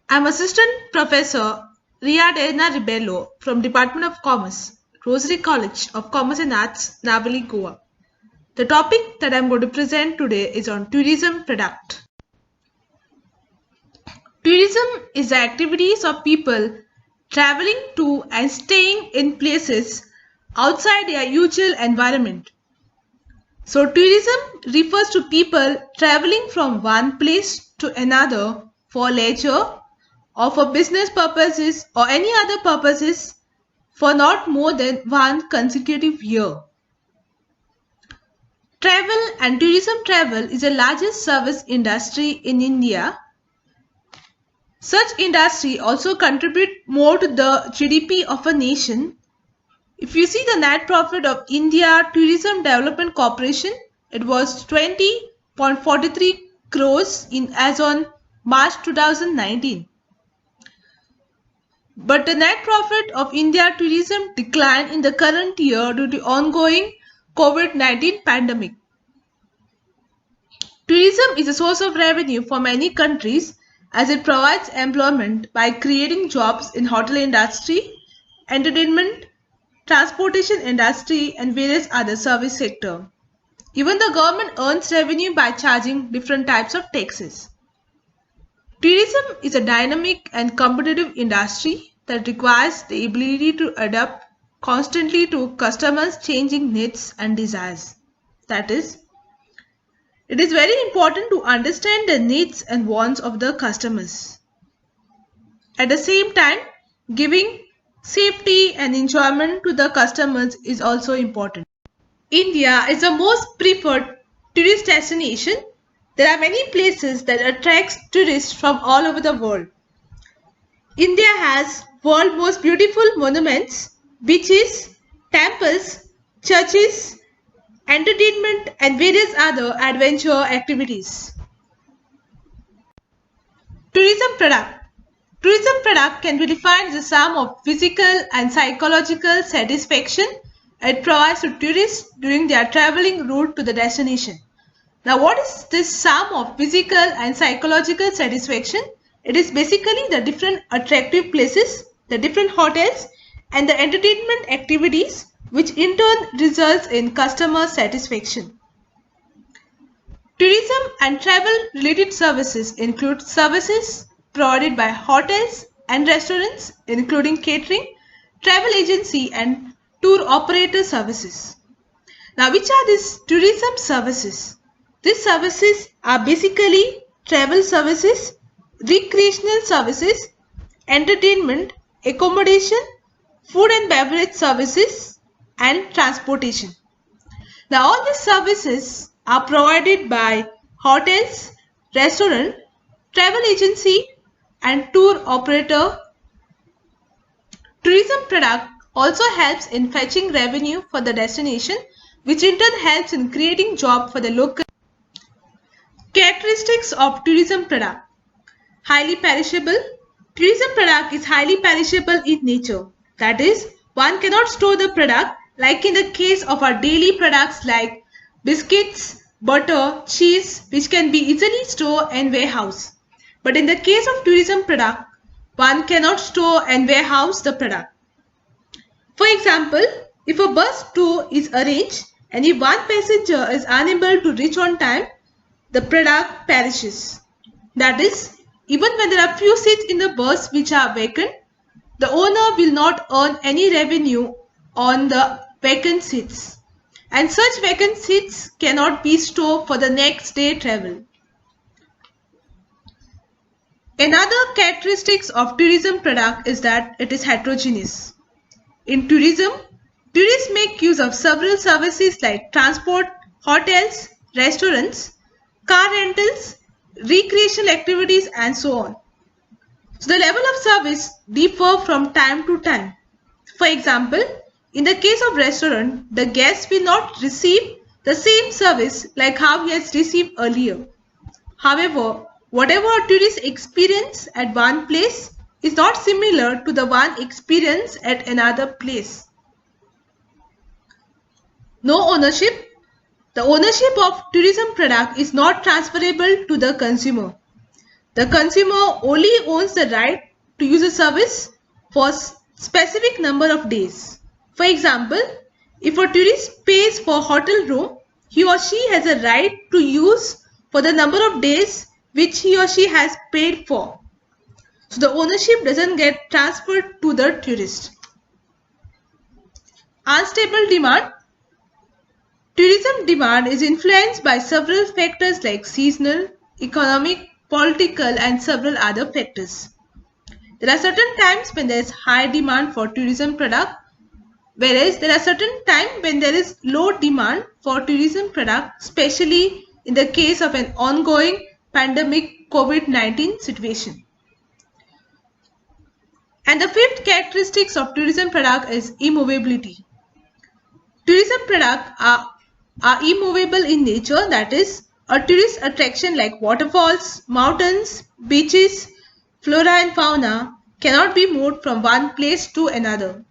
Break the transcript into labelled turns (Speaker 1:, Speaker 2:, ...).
Speaker 1: I'm Assistant Professor Reia Rebello from Department of Commerce, Rosary College of Commerce and Arts, Navali, Goa. The topic that I'm going to present today is on tourism product. Tourism is the activities of people traveling to and staying in places outside their usual environment. So tourism refers to people traveling from one place to another for leisure or for business purposes or any other purposes for not more than one consecutive year. Travel and tourism travel is the largest service industry in India. Such industry also contribute more to the GDP of a nation. If you see the net profit of India Tourism Development Corporation, it was 20.43 crores as on March 2019. But the net profit of India tourism declined in the current year due to ongoing COVID-19 pandemic. Tourism is a source of revenue for many countries as it provides employment by creating jobs in hotel industry, entertainment, transportation industry and various other service sector. Even the government earns revenue by charging different types of taxes. Tourism is a dynamic and competitive industry that requires the ability to adapt constantly to customers' changing needs and desires. That is, it is very important to understand the needs and wants of the customers. At the same time, giving safety and enjoyment to the customers is also important. India is the most preferred tourist destination. There are many places that attract tourists from all over the world. India has world's most beautiful monuments, beaches, temples, churches, entertainment and various other adventure activities. Tourism product. Tourism product can be defined as a sum of physical and psychological satisfaction it provides to tourists during their traveling route to the destination. Now, what is this sum of physical and psychological satisfaction? It is basically the different attractive places, the different hotels and the entertainment activities which in turn results in customer satisfaction. Tourism and travel related services include services provided by hotels and restaurants including catering, travel agency and tour operator services. Now, which are these tourism services? These services are basically travel services, recreational services, entertainment, accommodation, food and beverage services, and transportation. Now, all these services are provided by hotels, restaurant, travel agency, and tour operator. Tourism product also helps in fetching revenue for the destination, which in turn helps in creating job for the local. Characteristics of tourism product. Highly perishable. Tourism product is highly perishable in nature. That is, one cannot store the product like in the case of our daily products like biscuits, butter, cheese, which can be easily stored in warehouse. But in the case of tourism product, one cannot store and warehouse the product. For example, if a bus tour is arranged and if one passenger is unable to reach on time, the product perishes. That is, even when there are few seats in the bus which are vacant, the owner will not earn any revenue on the vacant seats. And such vacant seats cannot be stored for the next day travel. Another characteristics of tourism product is that it is heterogeneous. In tourism, tourists make use of several services like transport, hotels, restaurants, car rentals, recreational activities and so on. So the level of service differ from time to time. For example, in the case of restaurant, the guest will not receive the same service like how he has received earlier. However, whatever a tourist experience at one place is not similar to the one experience at another place. No ownership. The ownership of tourism product is not transferable to the consumer. The consumer only owns the right to use a service for a specific number of days. For example, if a tourist pays for a hotel room, he or she has a right to use for the number of days which he or she has paid for. So the ownership doesn't get transferred to the tourist. Unstable demand. Tourism demand is influenced by several factors like seasonal, economic, political, and several other factors. There are certain times when there is high demand for tourism product, whereas there are certain times when there is low demand for tourism product, especially in the case of an ongoing pandemic COVID-19 situation. And the fifth characteristics of tourism product is immovability. Tourism products are immovable in nature, that is, a tourist attraction like waterfalls, mountains, beaches, flora and fauna cannot be moved from one place to another.